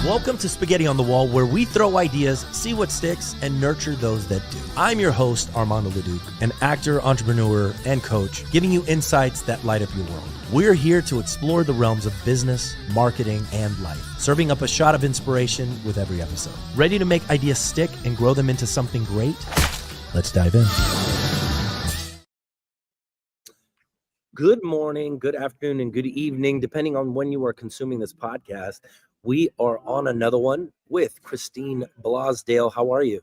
Welcome to Spaghetti on the Wall, where we throw ideas, see what sticks, and nurture those that do. I'm your host, Armando Leduc, an actor, entrepreneur, and coach, giving you insights that light up your world. We're here to explore the realms of business, marketing, and life, serving up a shot of inspiration with every episode. Ready to make ideas stick and grow them into something great? Let's dive in. Good morning, good afternoon, and good evening, depending on when you are consuming this podcast. We are on another one with Christine Blosdale. How are you?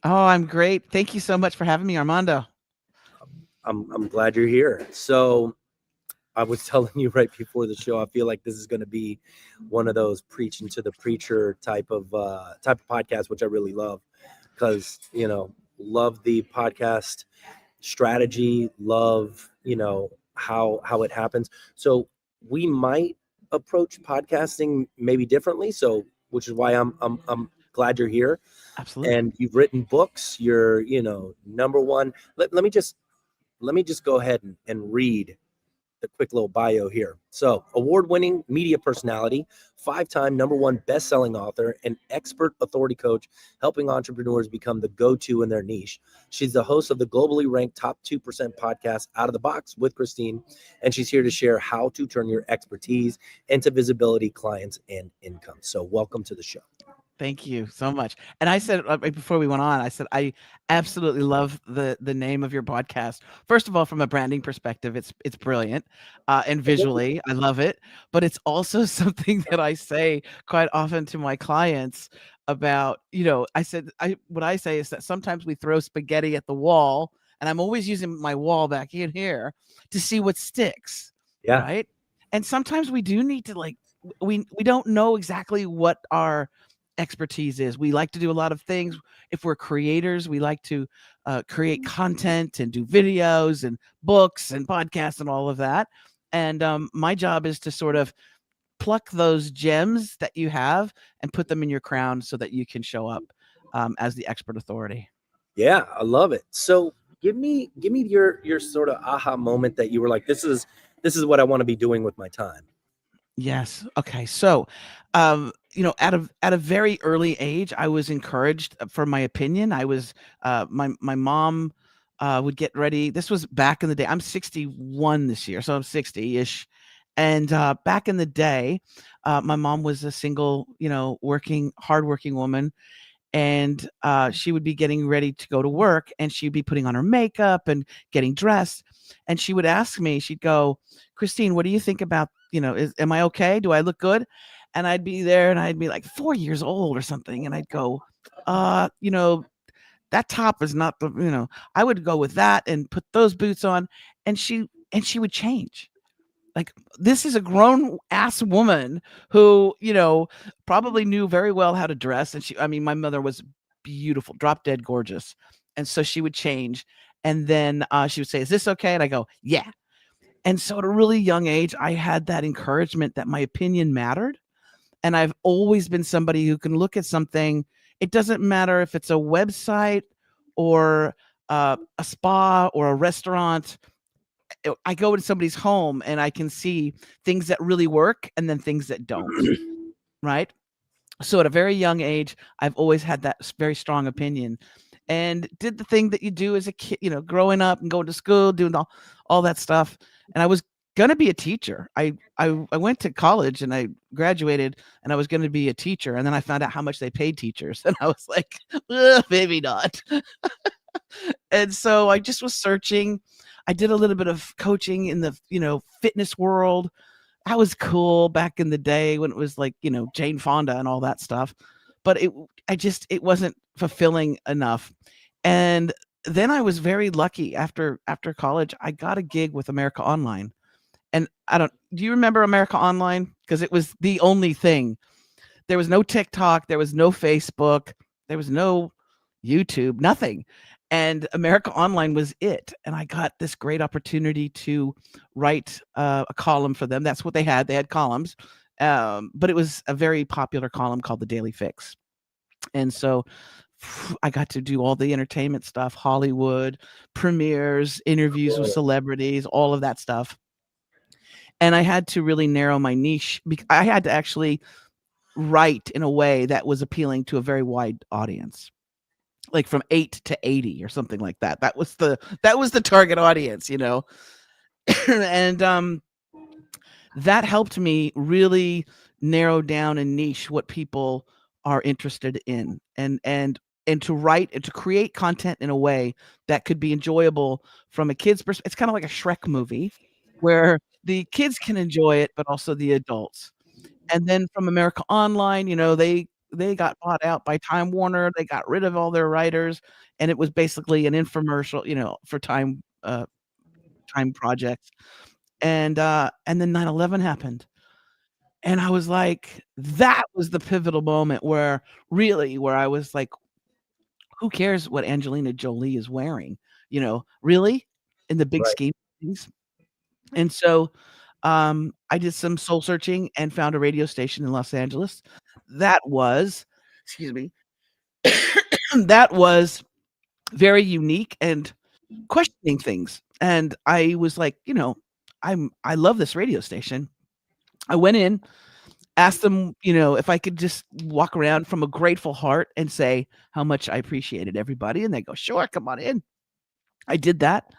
Oh, I'm great. Thank you so much for having me, Armando. I'm glad you're here. So I was telling you right before the show, I feel like this is going to be one of those preaching to the preacher type of podcast, which I really love because, love the podcast strategy, love, how it happens. So we might approach podcasting maybe differently. So, which is why I'm glad you're here. Absolutely. And you've written books. You're, number one. Let me just go ahead and read the quick little bio here. So, award-winning media personality, 5-time number one best-selling author, and expert authority coach, helping entrepreneurs become the go-to in their niche. She's the host of the globally ranked top 2% podcast, Out of the Box with Christine, and she's here to share how to turn your expertise into visibility, clients, and income. So, welcome to the show. Thank you so much. And I said right before we went on, I said I absolutely love the name of your podcast. First of all, from a branding perspective, it's brilliant, and visually, I love it. But it's also something that I say quite often to my clients about. What I say is that sometimes we throw spaghetti at the wall, and I'm always using my wall back in here to see what sticks. Yeah. Right. And sometimes we do need to we don't know exactly what our expertise is. We like to do a lot of things. If we're creators, we like to create content and do videos and books and podcasts and all of that. And my job is to sort of pluck those gems that you have and put them in your crown so that you can show up as the expert authority. Yeah, I love it. So give me your sort of aha moment that you were like, this is what I want to be doing with my time. Yes. Okay. So, at a very early age, I was encouraged for my opinion. I was, my mom would get ready. This was back in the day. I'm 61 this year, so I'm 60-ish. And back in the day, my mom was a single, hardworking woman. And she would be getting ready to go to work, and she'd be putting on her makeup and getting dressed. And she would ask me, she'd go, Christine, what do you think about, am I okay? Do I look good? And I'd be there and I'd be like 4 years old or something. And I'd go, that top is not I would go with that and put those boots on. And she would change. Like, this is a grown ass woman who, probably knew very well how to dress. And my mother was beautiful, drop dead gorgeous. And so she would change. And then she would say, is this okay? And I go, yeah. And so at a really young age, I had that encouragement that my opinion mattered. And I've always been somebody who can look at something. It doesn't matter if it's a website or a spa or a restaurant. I go into somebody's home and I can see things that really work and then things that don't. Right. So at a very young age, I've always had that very strong opinion and did the thing that you do as a kid, growing up and going to school, doing all that stuff. And I was going to be a teacher. I went to college and I graduated and I was going to be a teacher. And then I found out how much they paid teachers. And I was like, maybe not. And so I just was searching. I did a little bit of coaching in the, fitness world. That was cool back in the day when it was like, Jane Fonda and all that stuff. But it wasn't fulfilling enough. And then I was very lucky after college. I got a gig with America Online. And do you remember America Online? Because it was the only thing. There was no TikTok. There was no Facebook. There was no YouTube, nothing. And America Online was it. And I got this great opportunity to write a column for them. That's what they had. They had columns. But it was a very popular column called The Daily Fix. And so I got to do all the entertainment stuff, Hollywood, premieres, interviews with celebrities, all of that stuff. And I had to really narrow my niche. I had to actually write in a way that was appealing to a very wide audience, like from 8 to 80 or something like that. That was the target audience, and that helped me really narrow down and niche what people are interested in, and to write and to create content in a way that could be enjoyable from a kid's perspective. It's kind of like a Shrek movie where the kids can enjoy it, but also the adults. And then from America Online, they got bought out by Time Warner. They got rid of all their writers, and it was basically an infomercial, for time projects. And then 9/11 happened. And I was like, that was the pivotal moment where I was like, who cares what Angelina Jolie is wearing? Really? In the big Right. scheme of things. And so I did some soul searching and found a radio station in Los Angeles that was, excuse me, that was very unique and questioning things. And I was like, I love this radio station. I went in, asked them, if I could just walk around from a grateful heart and say how much I appreciated everybody. And they go, sure, come on in. I did that.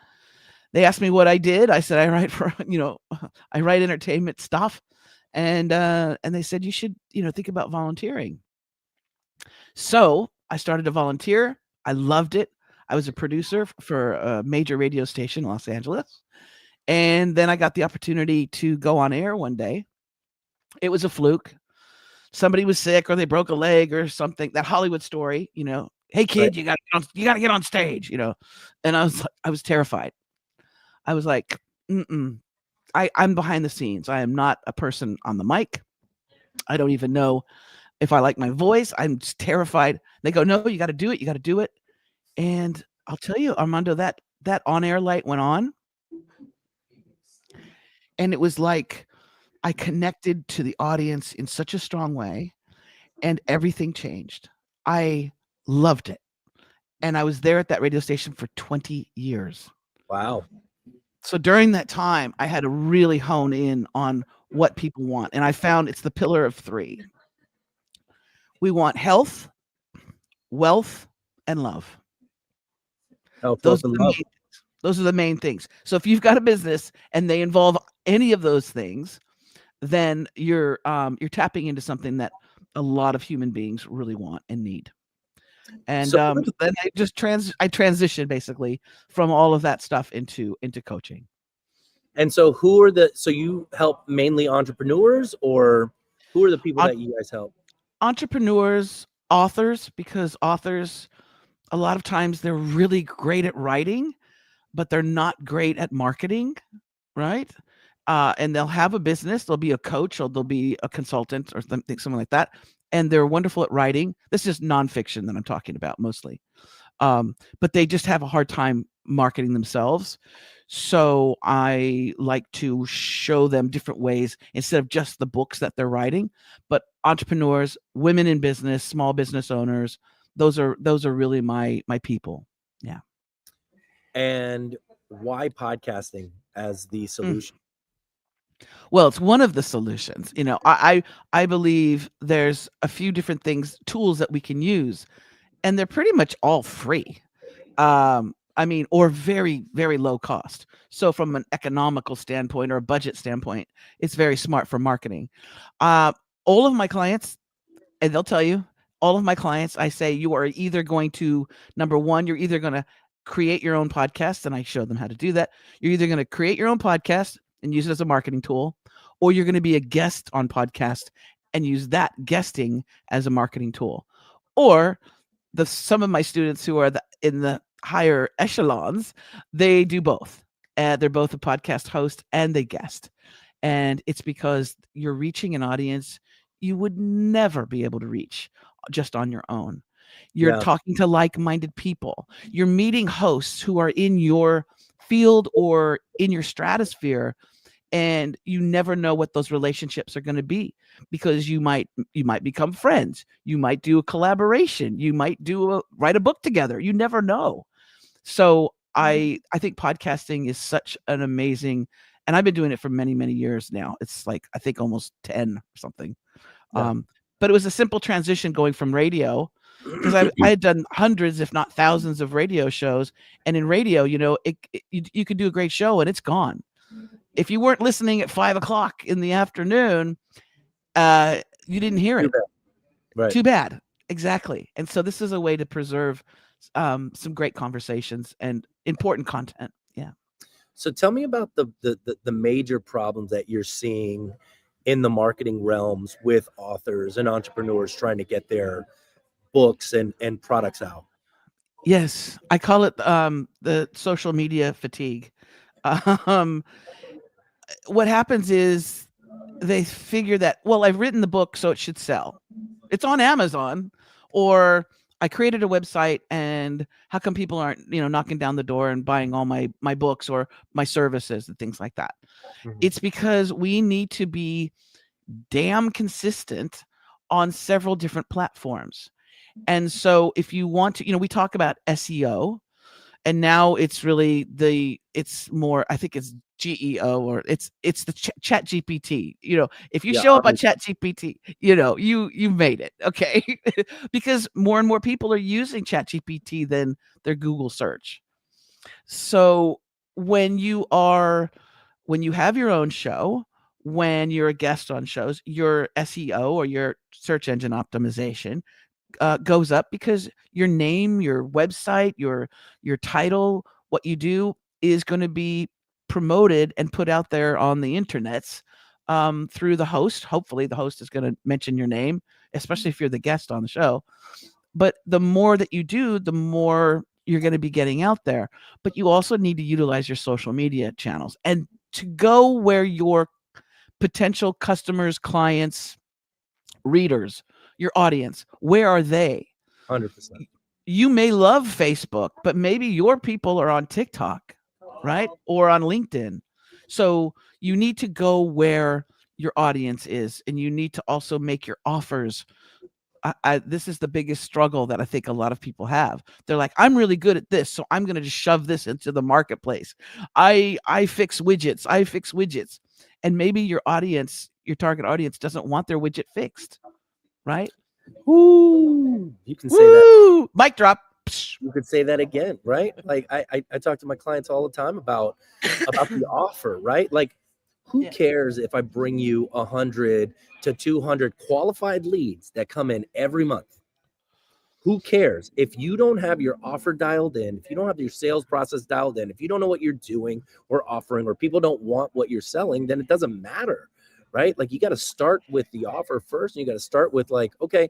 They asked me what I did. I said, I write for, I write entertainment stuff. And they said, you should, think about volunteering. So I started to volunteer. I loved it. I was a producer for a major radio station in Los Angeles. And then I got the opportunity to go on air one day. It was a fluke. Somebody was sick or they broke a leg or something. That Hollywood story, hey kid, Right. you gotta get on stage, And I was terrified. I was like, I'm behind the scenes. I am not a person on the mic. I don't even know if I like my voice. I'm just terrified. They go, no, you got to do it. You got to do it. And I'll tell you, Armando, that on-air light went on. And it was like I connected to the audience in such a strong way, and everything changed. I loved it. And I was there at that radio station for 20 years. Wow. So during that time, I had to really hone in on what people want. And I found it's the pillar of 3. We want health, wealth, and love. Health, Those wealth, are and the love. main those are the main things. So if you've got a business and they involve any of those things, then you're tapping into something that a lot of human beings really want and need. And So, then I just transitioned basically from all of that stuff into coaching. and so so you help mainly entrepreneurs, or who are the people that you guys help? Entrepreneurs, authors, because authors, a lot of times they're really great at writing, but they're not great at marketing, right? And they'll have a business, they'll be a coach or they'll be a consultant or something like that. And they're wonderful at writing. This is nonfiction that I'm talking about mostly. But they just have a hard time marketing themselves. So I like to show them different ways instead of just the books that they're writing, but entrepreneurs, women in business, small business owners, those are really my people. Yeah. And why podcasting as the Mm. solution? Well, it's one of the solutions. I believe there's a few different tools that we can use, and they're pretty much all free. Or very, very low cost. So from an economical standpoint or a budget standpoint, it's very smart for marketing. All of my clients, and they'll tell you, all of my clients, I say you are either going to, number one, you're either going to create your own podcast, and I show them how to do that. You're either going to create your own podcast and use it as a marketing tool, or you're going to be a guest on podcast and use that guesting as a marketing tool. Or some of my students who are in the higher echelons, they do both. They're both a podcast host and they guest. And it's because you're reaching an audience you would never be able to reach just on your own. You're Yeah. talking to like-minded people. You're meeting hosts who are in your field or in your stratosphere, and you never know what those relationships are going to be, because you might become friends, you might do a collaboration, you might write a book together, you never know. So I think podcasting is such an amazing, and I've been doing it for many years now. It's like I think almost 10 or something. Yeah. but it was a simple transition going from radio, because I had done hundreds, if not thousands, of radio shows. And in radio, you could do a great show and it's gone. If you weren't listening at 5 o'clock in the afternoon, you didn't hear Too it. bad. Right. Too bad. Exactly. And so this is a way to preserve some great conversations and important content. Yeah. So tell me about the major problems that you're seeing in the marketing realms with authors and entrepreneurs trying to get their books and products out. Yes, I call it the social media fatigue. Um, what happens is they figure that, well, I've written the book, so it should sell. It's on Amazon, or I created a website, and how come people aren't, knocking down the door and buying all my books or my services and things like that? Mhm. It's because we need to be damn consistent on several different platforms. And so if you want to, we talk about SEO, and now it's really it's more, I think it's GEO, or it's the chat GPT. If you Yeah, show up on obviously. chat GPT, you made it. Okay. Because more and more people are using chat GPT than their Google search. So when you have your own show, when you're a guest on shows, your SEO, or your search engine optimization, goes up, because your name, your website, your title, what you do is going to be promoted and put out there on the internets, through the host. Hopefully the host is going to mention your name, especially if you're the guest on the show. But the more that you do, the more you're going to be getting out there. But you also need to utilize your social media channels, and to go where your potential customers, clients, readers, your audience, where are they? 100%. You may love Facebook, but maybe your people are on TikTok, right? Or on LinkedIn. So you need to go where your audience is, and you need to also make your offers. This is the biggest struggle that I think a lot of people have. They're like, I'm really good at this, so I'm going to just shove this into the marketplace. I fix widgets. And maybe your target audience doesn't want their widget fixed, right? Woo! You can say that. Woo! Mic drop. You could say that again, right? Like I talk to my clients all the time about the offer, right? Like, who Yeah. cares if I bring you 100 to 200 qualified leads that come in every month? Who cares if you don't have your offer dialed in, if you don't have your sales process dialed in, if you don't know what you're doing or offering, or people don't want what you're selling, then it doesn't matter, right? Like, you got to start with the offer first, and you got to start with, like, okay,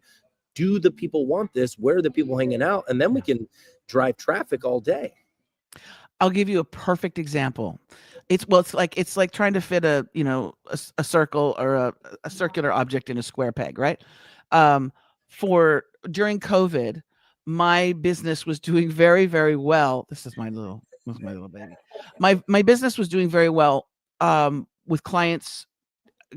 do the people want this? Where are the people hanging out? And then we can drive traffic all day. I'll give you a perfect example. It's like trying to fit a circle, or a circular object in a square peg, right? For during COVID, my business was doing very, very well. This is my little baby. My business was doing very well, with clients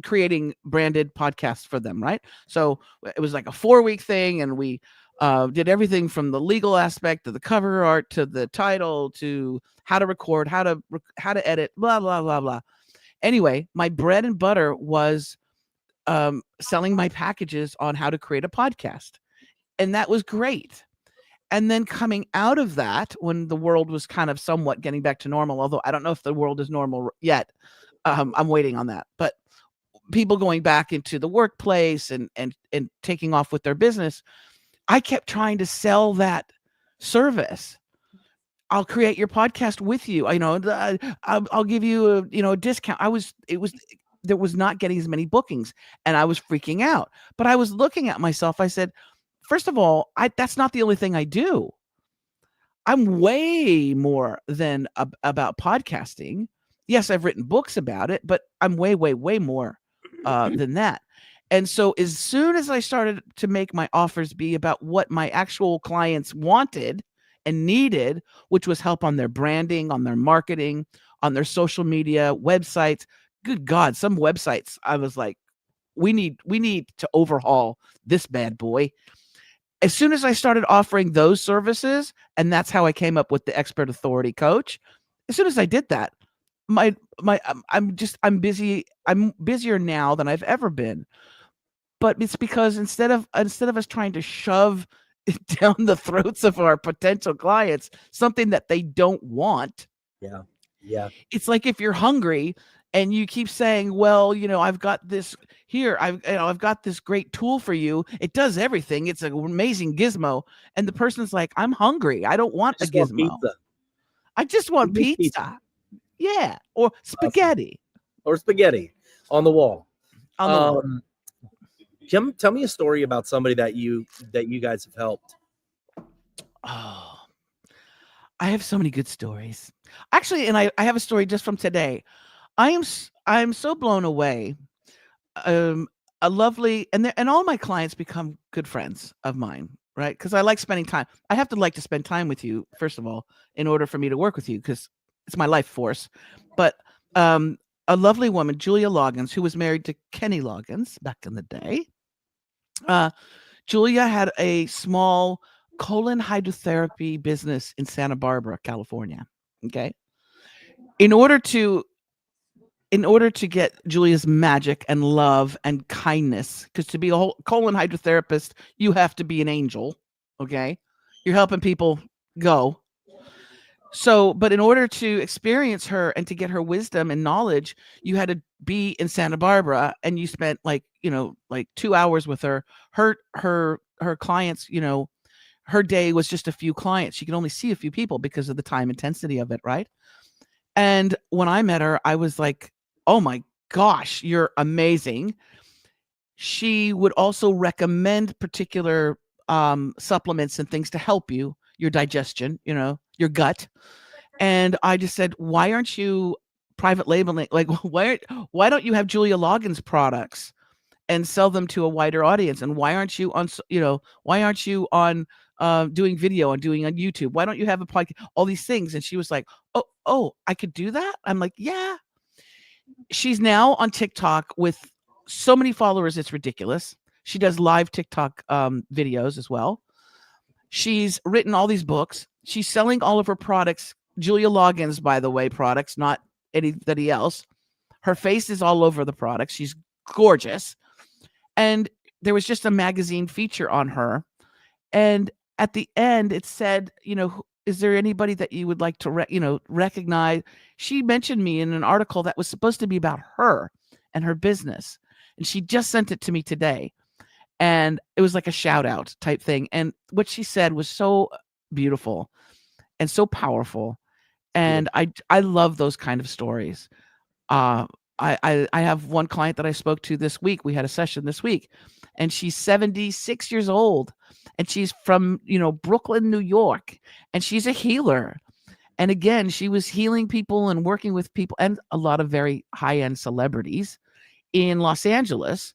creating branded podcasts for them, right? So it was like a 4-week thing, and we did everything from the legal aspect to the cover art to the title to how to record, how to edit, blah blah blah blah. Anyway, my bread and butter was selling my packages on how to create a podcast, and that was great. And then coming out of that, when the world was kind of somewhat getting back to normal, although I don't know if the world is normal yet, I'm waiting on that. But people going back into the workplace and taking off with their business, I kept trying to sell that service. I'll create your podcast with you. I'll give you a discount. There was not getting as many bookings, and I was freaking out. But I was looking at myself. I said, first of all, that's not the only thing I do. I'm way more than about podcasting. Yes, I've written books about it, but I'm way, way, way more than that. And so as soon as I started to make my offers be about what my actual clients wanted and needed, which was help on their branding, on their marketing, on their social media, websites. Good God, some websites, I was like, we need to overhaul this bad boy. As soon as I started offering those services, and that's how I came up with the expert authority coach. As soon as I did that, I'm busy. I'm busier now than I've ever been. But it's because instead of us trying to shove it down the throats of our potential clients something that they don't want, Yeah. Yeah. it's like if you're hungry and you keep saying, well, I've got this here, I've got this great tool for you, it does everything, it's an amazing gizmo, and the person's like, I'm hungry, I don't I want a just want gizmo, pizza. I just Give want me pizza. pizza. Yeah, or Awesome. spaghetti Or spaghetti on the wall. on the wall. Um, tell me a story about somebody that you guys have helped. Oh, I have so many good stories. Actually, and I have a story just from today. I'm so blown away. Um, a lovely, and all my clients become good friends of mine, right? Because I like spending time. I have to like to spend time with you, first of all, in order for me to work with you, because it's my life force. But um, a lovely woman, Julia Loggins, who was married to Kenny Loggins back in the day. Julia had a small colon hydrotherapy business in Santa Barbara, California. Okay. In order to get Julia's magic and love and kindness, because to be a whole colon hydrotherapist, you have to be an angel. Okay. You're helping people go. So, but in order to experience her and to get her wisdom and knowledge, you had to be in Santa Barbara, and you spent like 2 hours with her. Her clients, her day was just a few clients. She could only see a few people because of the time intensity of it, right? And when I met her, I was like, oh my gosh, you're amazing. She would also recommend particular supplements and things to help your digestion, your gut. And I just said, why aren't you private labeling? Like, why don't you have Julia Loggins products and sell them to a wider audience? And why aren't you on, doing video and doing on YouTube? Why don't you have a podcast? All these things. And she was like, oh, I could do that. I'm like, yeah. She's now on TikTok with so many followers. It's ridiculous. She does live TikTok videos as well. She's written all these books. She's selling all of her products. Julia Loggins, by the way, products, not anybody else. Her face is all over the products. She's gorgeous. And there was just a magazine feature on her. And at the end, it said, is there anybody that you would like to, recognize? She mentioned me in an article that was supposed to be about her and her business. And she just sent it to me today. And it was like a shout out type thing. And what she said was so beautiful and so powerful. And I love those kind of stories. I have one client that I spoke to this week. We had a session this week, and she's 76 years old, and she's from, Brooklyn, New York, and she's a healer. And again, she was healing people and working with people and a lot of very high-end celebrities in Los Angeles,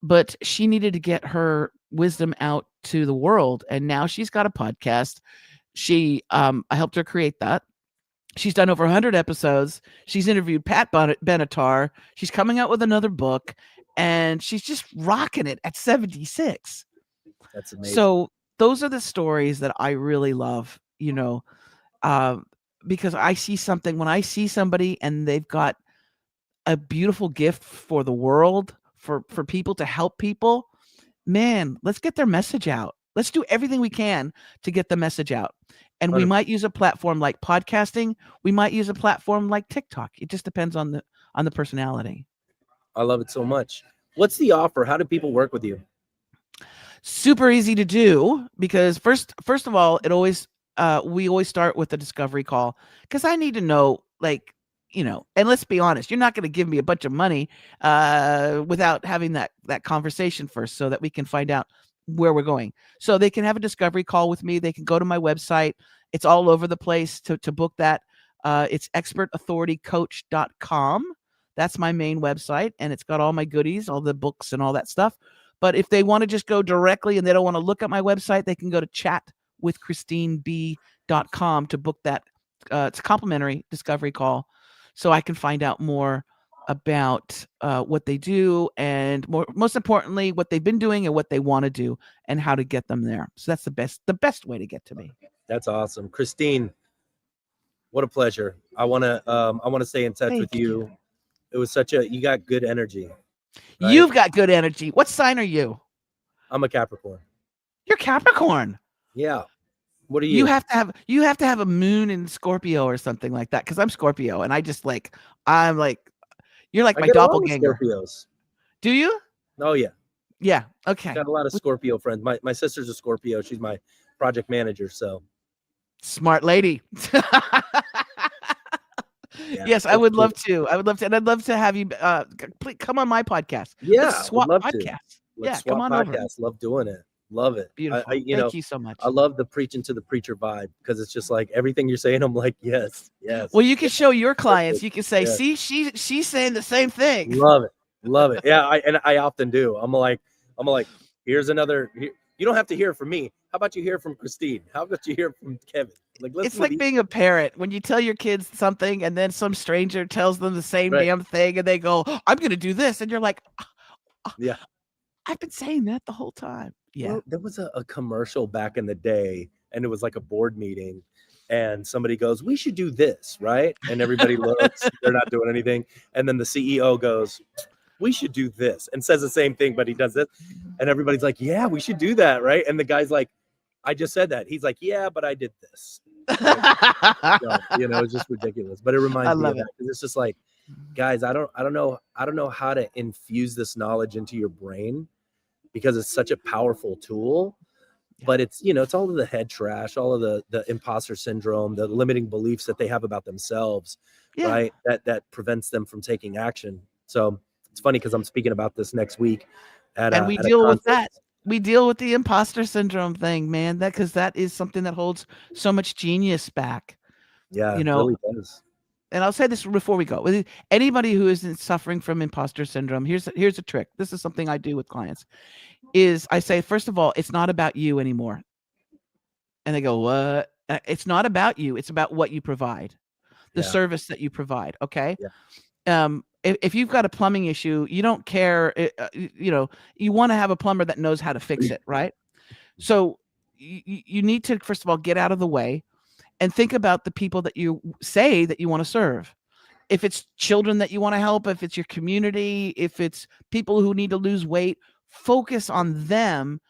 but she needed to get her wisdom out to the world. And now she's got a podcast. I helped her create that. She's done over 100 episodes. She's interviewed Pat Benatar. She's coming out with another book, and she's just rocking it at 76. That's amazing. So those are the stories that I really love, because I see something when I see somebody and they've got a beautiful gift for the world, for people to help people. Man, let's get their message out. Let's do everything we can to get the message out. And we might use a platform like podcasting. We might use a platform like TikTok. It just depends on the personality. I love it so much. What's the offer? How do people work with you? Super easy to do, because first of all, we always start with a discovery call, because I need to know, and let's be honest, you're not going to give me a bunch of money without having that conversation first, so that we can find out where we're going. So they can have a discovery call with me. They can go to my website. It's all over the place to book that. It's expertauthoritycoach.com. That's my main website, and it's got all my goodies, all the books and all that stuff. But if they want to just go directly and they don't want to look at my website, they can go to chatwithchristineb.com to book that. It's a complimentary discovery call, so I can find out more about what they do, and most importantly, what they've been doing and what they want to do and how to get them there. So that's the best way to get to me. That's awesome. Christine, what a pleasure. I want to stay in touch with you. It was you got good energy. right? You've got good energy. What sign are you? I'm a Capricorn. You're Capricorn. Yeah. What are You you? have to have a moon in Scorpio or something like that, because I'm Scorpio, and I'm like, you're like I my get along with doppelganger. Scorpios. Do you? Oh yeah, Yeah. Okay. got a lot of Scorpio friends. My sister's a Scorpio. She's my project manager. So Smart lady. yeah, Yes, I that's would cool. love to. I would love to, and I'd love to have you please come on my podcast. Let's Yeah, would swap love to. podcasts. Let's Yeah, come swap on over. podcasts. Love doing it. Love it. Beautiful. You Thank know, you so much. I love the preaching to the preacher vibe, because it's just like everything you're saying. I'm like, yes, yes, Well, you can yes, show your clients. perfect, You can say, yes. "See, she's saying the same thing." Love it. Love it. Yeah, I often do. I'm like, here's another. You don't have to hear from me. How about you hear from Christine? How about you hear from Kevin? Like, listen It's to like these. being a parent when you tell your kids something, and then some stranger tells them the same Right. damn thing, and they go, "I'm going to do this," and you're like, Yeah. "I've been saying that the whole time." Yeah. Well, there was a commercial back in the day, and it was like a board meeting, and somebody goes, "We should do this," right? And everybody looks, they're not doing anything. And then the CEO goes, "We should do this," and says the same thing, but he does this. And everybody's like, "Yeah, we should do that," right? And the guy's like, "I just said that." He's like, "Yeah, but I did this." Right? So, it's just ridiculous. But it I reminds me love of that, it. because it's just like, guys, I don't know how to infuse this knowledge into your brain, because it's such a powerful tool. But it's it's all of the head trash, all of the imposter syndrome, the limiting beliefs that they have about themselves, Yeah. right? That prevents them from taking action. So it's funny, because I'm speaking about this next week at And we a deal with that. conference. We deal with the imposter syndrome thing, man. Because that is something that holds so much genius back. Yeah, You it know, really does. and I'll say this before we go. With anybody who isn't suffering from imposter syndrome, here's a trick. This is something I do with clients. Is I say, first of all, it's not about you anymore. And they go, "What?" It's not about you. It's about what you provide, the Yeah, service that you provide. Okay. yeah, If you've got a plumbing issue, you don't care. You want to have a plumber that knows how to fix it, right? So you need to, first of all, get out of the way and think about the people that you say that you want to serve. If it's children that you want to help, if it's your community, if it's people who need to lose weight, focus on them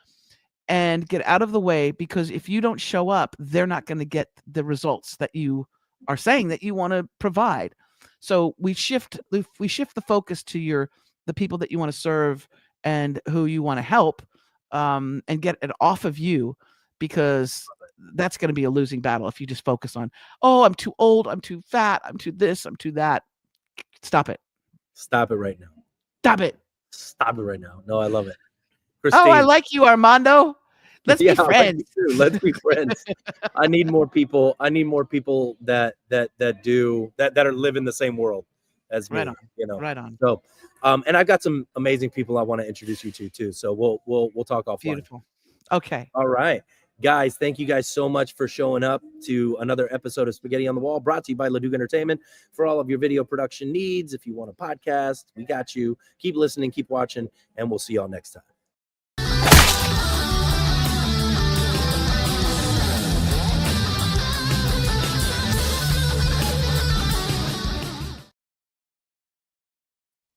and get out of the way, because if you don't show up, they're not going to get the results that you are saying that you want to provide. So we shift the focus to the people that you want to serve and who you want to help, and get it off of you, because that's going to be a losing battle if you just focus on, "Oh, I'm too old, I'm too fat, I'm too this, I'm too that." Stop it. Stop it right now. Stop it. Stop it right now. No, I love it. Oh, I Christine. like you, Armando. Let's Yeah, be I like friends. you too. Let's be friends. I need more people. I need more people that are living the same world as Right me. on. Right on. So, and I've got some amazing people I want to introduce you to too. So we'll talk offline. Beautiful. Okay. All right, guys. Thank you guys so much for showing up to another episode of Spaghetti on the Wall, brought to you by Leduc Entertainment. For all of your video production needs, if you want a podcast, we got you. Keep listening, keep watching, and we'll see y'all next time.